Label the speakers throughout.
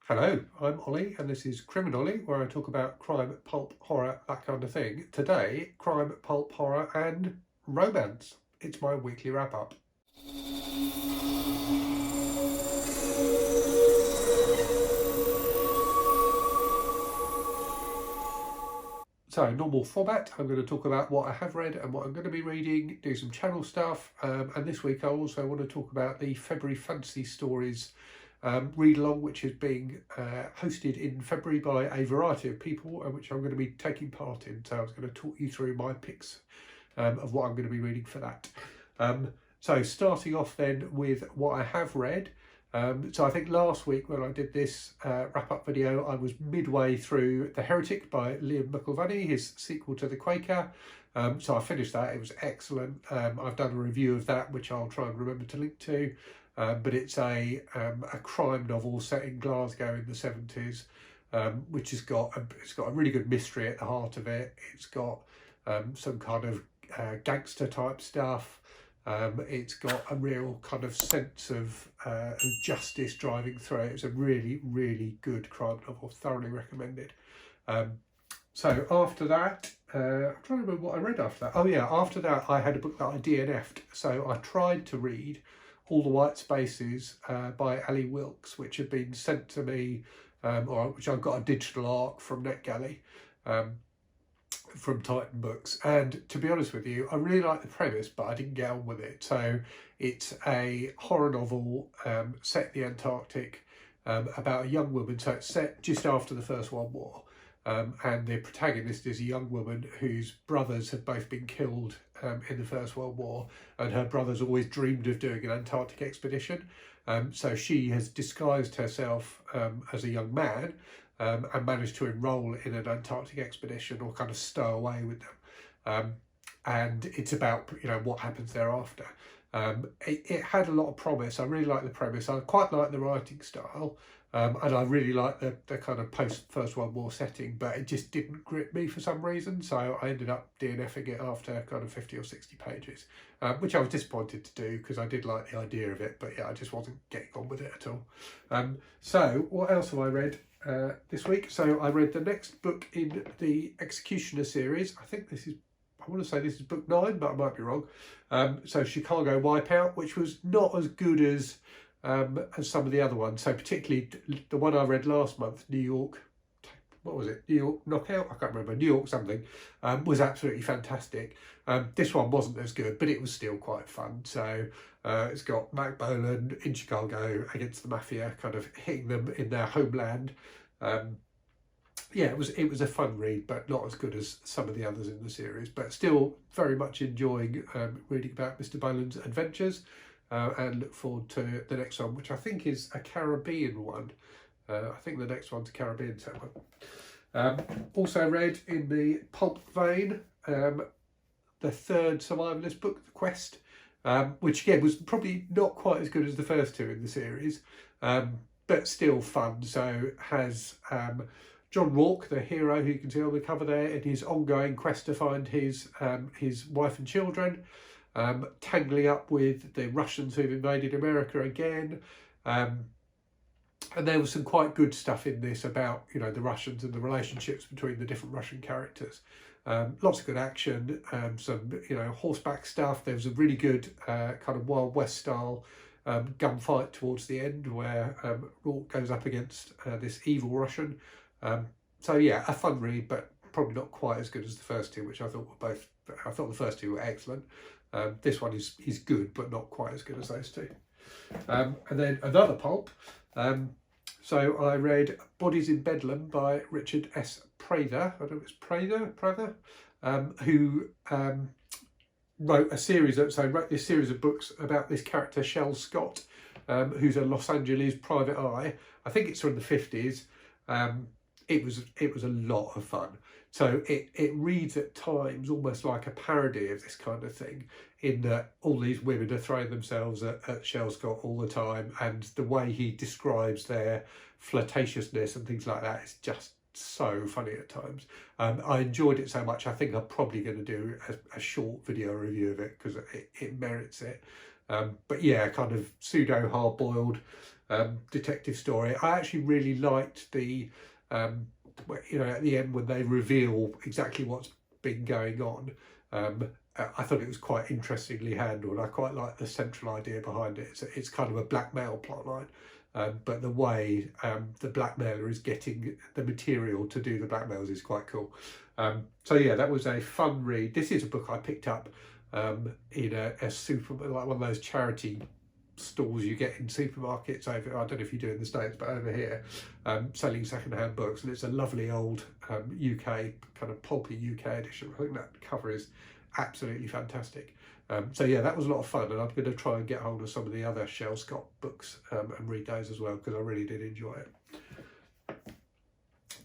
Speaker 1: Hello, I'm Ollie and this is Criminally, where I talk about crime, pulp, horror, that kind of thing. Today, crime, pulp, horror and romance. It's my weekly wrap up. So, normal format, I'm going to talk about what I have read and what I'm going to be reading, do some channel stuff, and this week I also want to talk about the February Fantasy Stories read-along, which is being hosted in February by a variety of people, which I'm going to be taking part in. So I was going to talk you through my picks of what I'm going to be reading for that. So starting off then with what I have read. So I think last week when I did this wrap-up video, I was midway through The Heretic by McIlvanney, his sequel to The Quaker. So I finished that. It was excellent. I've done a review of that, which I'll try and remember to link to. But it's a crime novel set in Glasgow in the 70s, which has got a really good mystery at the heart of it. It's got some kind of gangster type stuff. It's got a real kind of sense of justice driving through it. It's a really, really good crime novel. Thoroughly recommended. So after that, I'm trying to remember what I read after that. Oh yeah, after that I had a book that I DNF'd. So I tried to read All the White Spaces by Ali Wilkes, which had been sent to me, or which I've got a digital arc from NetGalley, from Titan Books. And to be honest with you, I really like the premise, but I didn't get on with it. So it's a horror novel set in the Antarctic about a young woman. So it's set just after the First World War. And the protagonist is a young woman whose brothers have both been killed in the First World War, and her brothers always dreamed of doing an Antarctic expedition. So she has disguised herself as a young man and managed to enrol in an Antarctic expedition, or kind of stow away with them. And it's about, you know, what happens thereafter. It had a lot of promise. I really like the premise. I quite like the writing style. And I really like the kind of post-First World War setting, but it just didn't grip me for some reason. So I ended up DNFing it after kind of 50 or 60 pages, which I was disappointed to do because I did like the idea of it, but yeah, I just wasn't getting on with it at all. So what else have I read this week? So I read the next book in the Executioner series. I think this is, I want to say this is book 9, but I might be wrong. So Chicago Wipeout, which was not as good as some of the other ones. So particularly the one I read last month, New York, what was it? New York Knockout? I can't remember. New York something, was absolutely fantastic. This one wasn't as good, but it was still quite fun. So it's got McIlvanney in Chicago against the mafia, kind of hitting them in their homeland. Yeah, it was a fun read, but not as good as some of the others in the series, but still very much enjoying reading about Mr. Boland's adventures. And look forward to the next one, which I think is a Caribbean one. I think the next one's a Caribbean set one. Also read in the pulp vein, the third survivalist book, The Quest, which again was probably not quite as good as the first two in the series, but still fun. So has John Rourke, the hero who you can see on the cover there, in his ongoing quest to find his wife and children. Tangling up with the Russians who've invaded America again. And there was some quite good stuff in this about, you know, the Russians and the relationships between the different Russian characters. Lots of good action, some, you know, horseback stuff. There was a really good kind of Wild West style gunfight towards the end where Rourke goes up against this evil Russian. So yeah, a fun read, but probably not quite as good as the first two, which I thought were both. I thought the first two were excellent. This one is good, but not quite as good as those two. And then another pulp. So I read Bodies in Bedlam by Richard S. Prader. I don't know if it's Prather, who wrote this series of books about this character, Shell Scott, who's a Los Angeles private eye. I think it's from the 50s. It was a lot of fun. So it reads at times almost like a parody of this kind of thing, in that all these women are throwing themselves at Shell Scott all the time, and the way he describes their flirtatiousness and things like that is just so funny at times. I enjoyed it so much, I think I'm probably going to do a short video review of it because it merits it. But yeah, kind of pseudo hard-boiled detective story. I actually really liked the, at the end when they reveal exactly what's been going on. I thought it was quite interestingly handled. I quite like the central idea behind it. It's kind of a blackmail plotline, but the way the blackmailer is getting the material to do the blackmails is quite cool. So yeah, that was a fun read. This is a book I picked up in a super, like one of those charity stalls you get in supermarkets over, I don't know if you do in the States, but over here, selling second-hand books, and it's a lovely old UK, kind of pulpy UK edition. I think that cover is absolutely fantastic. So yeah, that was a lot of fun, and I'm going to try and get hold of some of the other Shel Scott books and read those as well, because I really did enjoy it.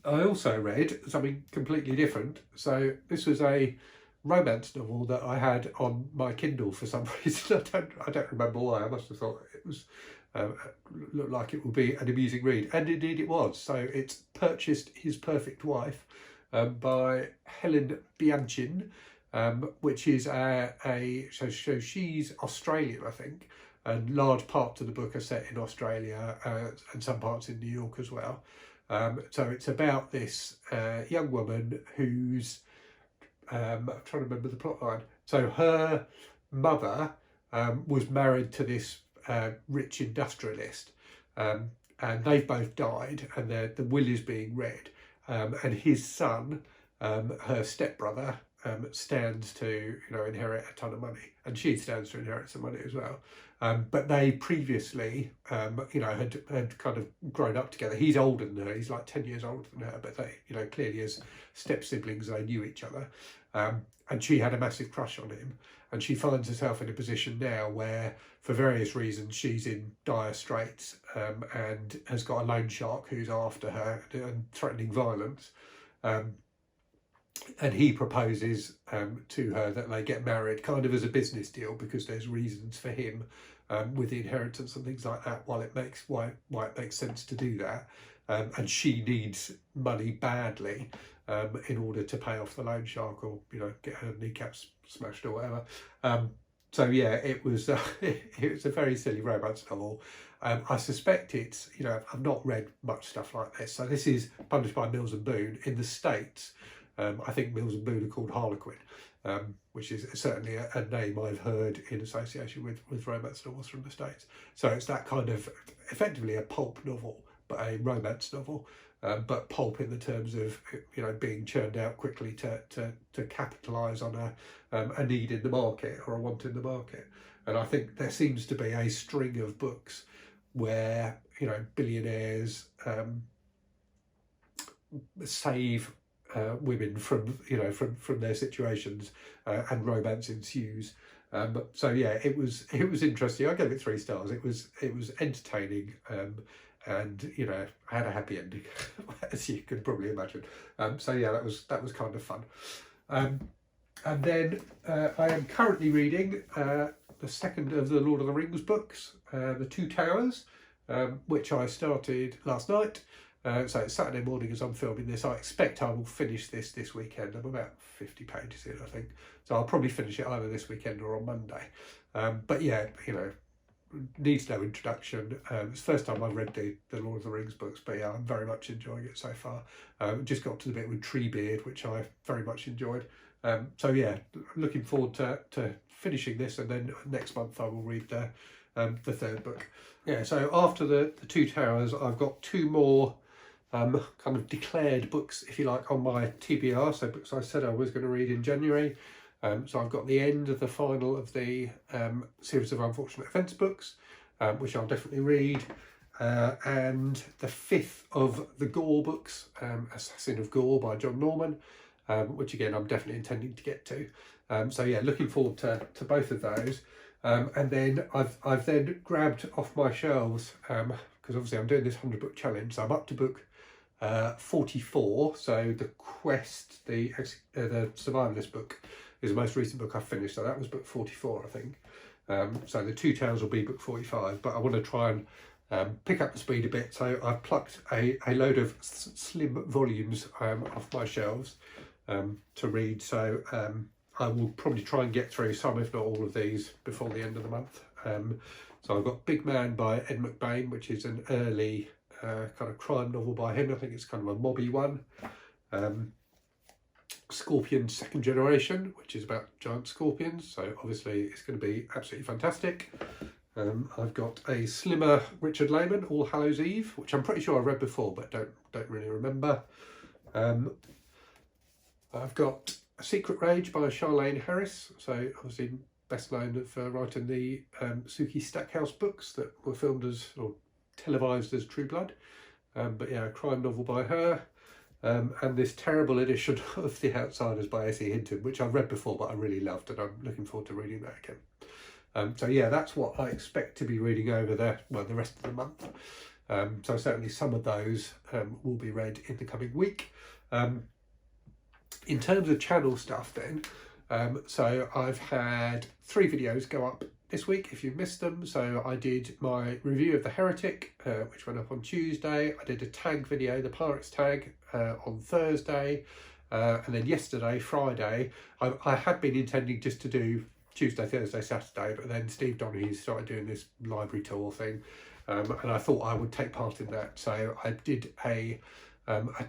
Speaker 1: I also read something completely different. So this was a romance novel that I had on my Kindle for some reason. I don't remember why. I must have thought it was looked like it would be an amusing read, and indeed it was. So it's Purchased His Perfect Wife by Helen Bianchin, which is so she's Australian, I think, and large parts of the book are set in Australia and some parts in New York as well. So it's about this young woman who's I'm trying to remember the plot line. So her mother was married to this rich industrialist, and they've both died, and the will is being read, and his son, her stepbrother, stands to inherit a ton of money, and she stands to inherit some money as well. But they previously, had kind of grown up together. He's older than her. He's like 10 years older than her, but they, clearly as step siblings, they knew each other. And she had a massive crush on him. And she finds herself in a position now where, for various reasons, she's in dire straits and has got a loan shark who's after her and threatening violence. And he proposes to her that they get married kind of as a business deal, because there's reasons for him with the inheritance and things like that, why it makes sense to do that. And she needs money badly in order to pay off the loan shark, or get her kneecaps smashed or whatever. So yeah, it was it was a very silly romance novel. I suspect it's I've not read much stuff like this. So this is published by Mills and Boon in the States. I think Mills and Boon are called Harlequin, which is certainly a name I've heard in association with romance novels from the States. So it's that kind of, effectively a pulp novel, but a romance novel, but pulp in the terms of being churned out quickly to capitalise on a need in the market or a want in the market. And I think there seems to be a string of books where billionaires save women from their situations, and romance ensues. So yeah, it was interesting. I gave it 3 stars. It was entertaining, and had a happy ending, as you can probably imagine. So yeah, that was kind of fun. And then I am currently reading the second of the Lord of the Rings books, The Two Towers, which I started last night. So it's Saturday morning as I'm filming this. I expect I will finish this weekend. I'm about 50 pages in, I think. So I'll probably finish it either this weekend or on Monday. But yeah, needs no introduction. It's the first time I've read the Lord of the Rings books, but yeah, I'm very much enjoying it so far. Just got to the bit with Treebeard, which I very much enjoyed. So yeah, looking forward to finishing this, and then next month I will read the 3rd book. Yeah, so after the Two Towers, I've got 2 more kind of declared books, if you like, on my TBR, so books I said I was going to read in January. So I've got the end of the final of the series of Unfortunate Events books, which I'll definitely read, and the 5th of the Gore books, Assassin of Gore by John Norman, which again I'm definitely intending to get to. So yeah, looking forward to both of those. And then I've then grabbed off my shelves, because obviously I'm doing this 100 book challenge, so I'm up to book 44. So the Quest, the Survivalist book, is the most recent book I've finished. So that was book 44, I think. So the Two Towers will be book 45, but I want to try and pick up the speed a bit. So I've plucked a load of slim volumes off my shelves to read. So I will probably try and get through some, if not all of these, before the end of the month. So I've got Big Man by Ed Mcbain, which is an early kind of crime novel by him. I think it's kind of a mobby one. Scorpion Second Generation, which is about giant scorpions, so obviously it's going to be absolutely fantastic. I've got a slimmer Richard Layman, All Hallows Eve, which I'm pretty sure I've read before but don't really remember. I've got A Secret Rage by Charlaine Harris, so obviously best known for writing the Sookie Stackhouse books that were filmed as, or televised as, True Blood. But yeah, a crime novel by her. And this terrible edition of The Outsiders by S.E. Hinton, which I've read before but I really loved, and I'm looking forward to reading that again. So yeah, that's what I expect to be reading over the rest of the month. So certainly some of those will be read in the coming week. In terms of channel stuff then, so I've had 3 videos go up this week if you've missed them. So I did my review of The Heretic, which went up on Tuesday. I did a tag video, the Pirates tag, on Thursday. And then yesterday, Friday, I had been intending just to do Tuesday, Thursday, Saturday, but then Steve Donahue started doing this library tour thing, and I thought I would take part in that. So I did a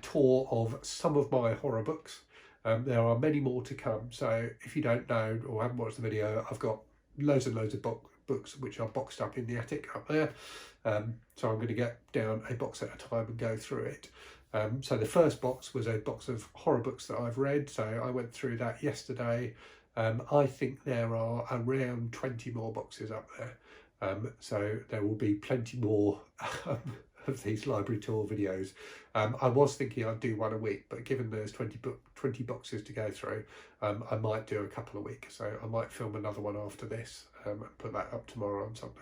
Speaker 1: tour of some of my horror books. There are many more to come, so if you don't know or haven't watched the video, I've got loads and loads of books which are boxed up in the attic up there. So I'm going to get down a box at a time and go through it. So the first box was a box of horror books that I've read, so I went through that yesterday. I think there are around 20 more boxes up there, so there will be plenty more of these library tour videos. I was thinking I'd do one a week, but given there's 20 boxes to go through, I might do a couple a week, so I might film another one after this and put that up tomorrow on Sunday.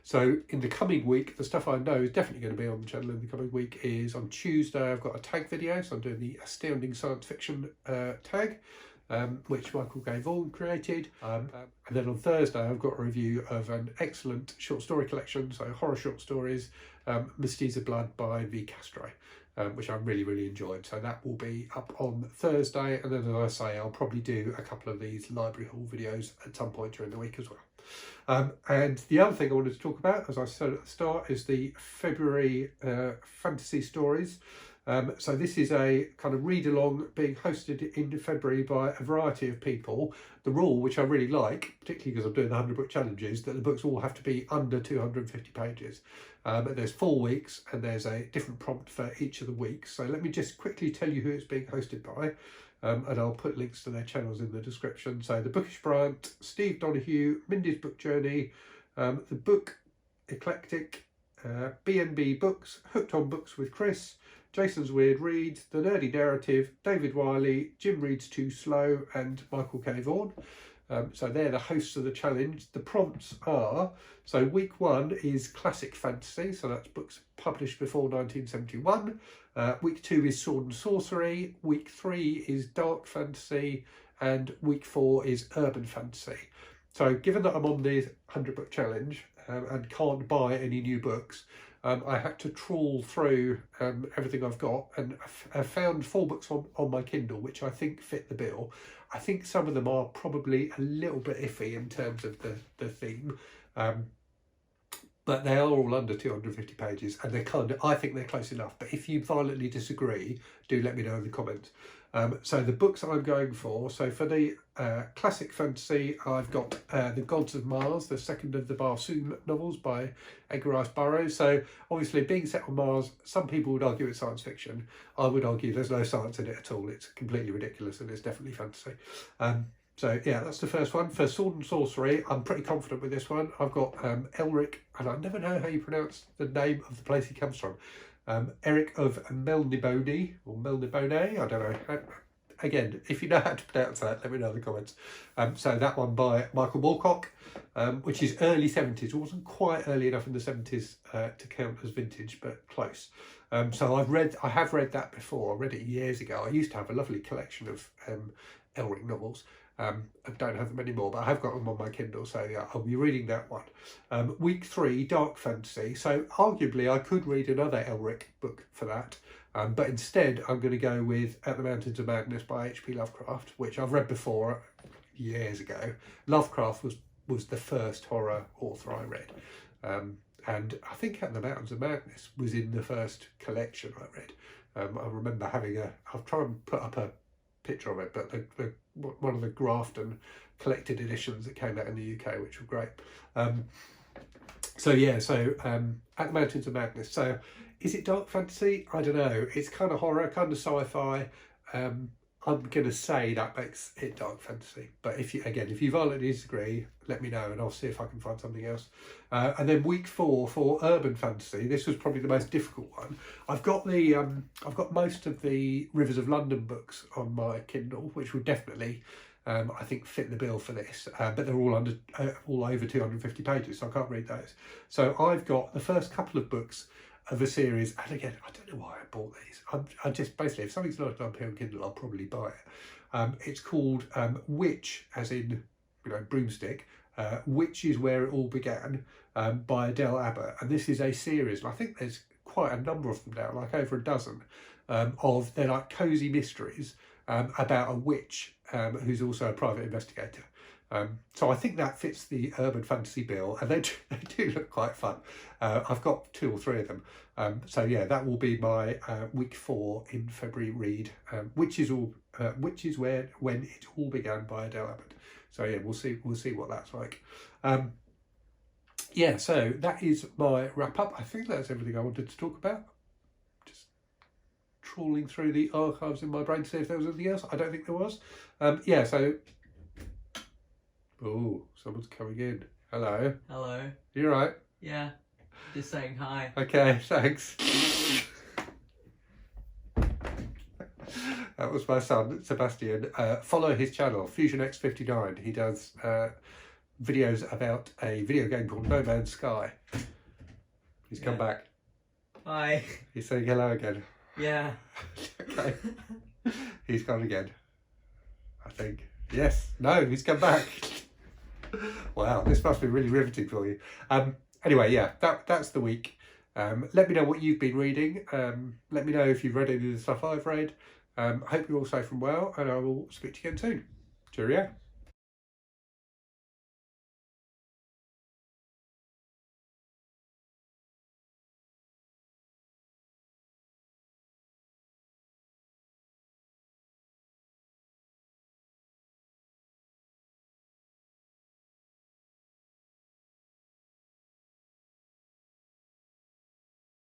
Speaker 1: So in the coming week, the stuff I know is definitely going to be on the channel in the coming week is on Tuesday I've got a tag video, so I'm doing the Astounding Science Fiction tag, which Michael K. Vaughan created. And then on Thursday I've got a review of an excellent short story collection, so horror short stories, Misties of Blood by V. Castro, which I really enjoyed. So that will be up on Thursday, and then as I say, I'll probably do a couple of these library haul videos at some point during the week as well. And the other thing I wanted to talk about, as I said at the start, is the February fantasy stories. So this is a kind of read-along being hosted in February by a variety of people. The rule, which I really like, particularly because I'm doing the 100 book challenge, is that the books all have to be under 250 pages. There's 4 weeks and there's a different prompt for each of the weeks. So let me just quickly tell you who it's being hosted by. And I'll put links to their channels in the description. So The Bookish Bryant, Steve Donahue, Mindy's Book Journey, The Book Eclectic, B&B Books, Hooked on Books with Chris, Jason's Weird Reads, The Nerdy Narrative, David Wiley, Jim Reads Too Slow, and Michael K. Vaughan. So they're the hosts of the challenge. The prompts are, so week 1 is classic fantasy, so that's books published before 1971. Week 2 is sword and sorcery. Week 3 is dark fantasy, and week 4 is urban fantasy. So given that I'm on the 100 book challenge and can't buy any new books, I had to trawl through everything I've got, and I found 4 books on my Kindle which I think fit the bill. I think some of them are probably a little bit iffy in terms of the theme, but they are all under 250 pages, and they're kind of, I think they're close enough. But if you violently disagree, do let me know in the comments. So the books I'm going for, so for the classic fantasy, I've got The Gods of Mars, the second of the Barsoom novels by Edgar Burroughs. So obviously being set on Mars, some people would argue it's science fiction. I would argue there's no science in it at all. It's completely ridiculous and it's definitely fantasy. So yeah, that's the first one. For sword and sorcery, I'm pretty confident with this one. I've got Elric, and I never know how you pronounce the name of the place he comes from. Eric of Melnibone, or Melnibone, I don't know. Again, if you know how to pronounce that, let me know in the comments. So that one by Michael Moorcock, which is early 70s. It wasn't quite early enough in the 70s to count as vintage, but close. So I have read that before. I read it years ago. I used to have a lovely collection of Elric novels. I don't have them anymore, but I have got them on my Kindle, so yeah, I'll be reading that one. Week 3, dark fantasy. So arguably I could read another Elric book for that, but instead I'm going to go with At the Mountains of Madness by H.P. Lovecraft, which I've read before years ago. Lovecraft was was the first horror author I read. And I think At the Mountains of Madness was in the first collection I read. I remember having I'll try and put up a picture of it, but one of the Grafton collected editions that came out in the UK, which were great. So At the Mountains of Madness. So is it dark fantasy? I don't know. It's kind of horror, kind of sci-fi. I'm going to say that makes it dark fantasy. But if you violently disagree, let me know and I'll see if I can find something else. And then week 4 for urban fantasy. This was probably the most difficult one. I've got most of the Rivers of London books on my Kindle, which would definitely, I think, fit the bill for this. But they're all over 250 pages, so I can't read those. So I've got the first couple of books of a series, and again, I don't know why I bought these. I just basically, if something's not on Kindle, I'll probably buy it. It's called Witch, as in broomstick. Witch is Where It All Began, by Adele Abbott, and this is a series. And I think there's quite a number of them now, like over a dozen. They're like cosy mysteries about a witch who's also a private investigator. So I think that fits the urban fantasy bill, and they do look quite fun. I've got 2 or 3 of them. So yeah, that will be my week 4 in February read, which is When It All Began by Adele Abbott. So yeah, we'll see what that's like. Yeah, so that is my wrap up. I think that's everything I wanted to talk about. Just trawling through the archives in my brain to see if there was anything else. I don't think there was. Yeah, so. Oh, someone's coming in. Hello.
Speaker 2: Hello.
Speaker 1: You right?
Speaker 2: Yeah. Just saying hi.
Speaker 1: Okay, thanks. That was my son, Sebastian. Follow his channel, FusionX59. He does videos about a video game called No Man's Sky. He's come back.
Speaker 2: Hi.
Speaker 1: He's saying hello again.
Speaker 2: Yeah.
Speaker 1: Okay. He's gone again, I think. Yes. No, he's come back. Wow, this must be really riveting for you. Anyway, yeah, that's the week. Let me know what you've been reading. Let me know if you've read any of the stuff I've read. I hope you're all safe and well, and I will speak to you again soon. Cheerio.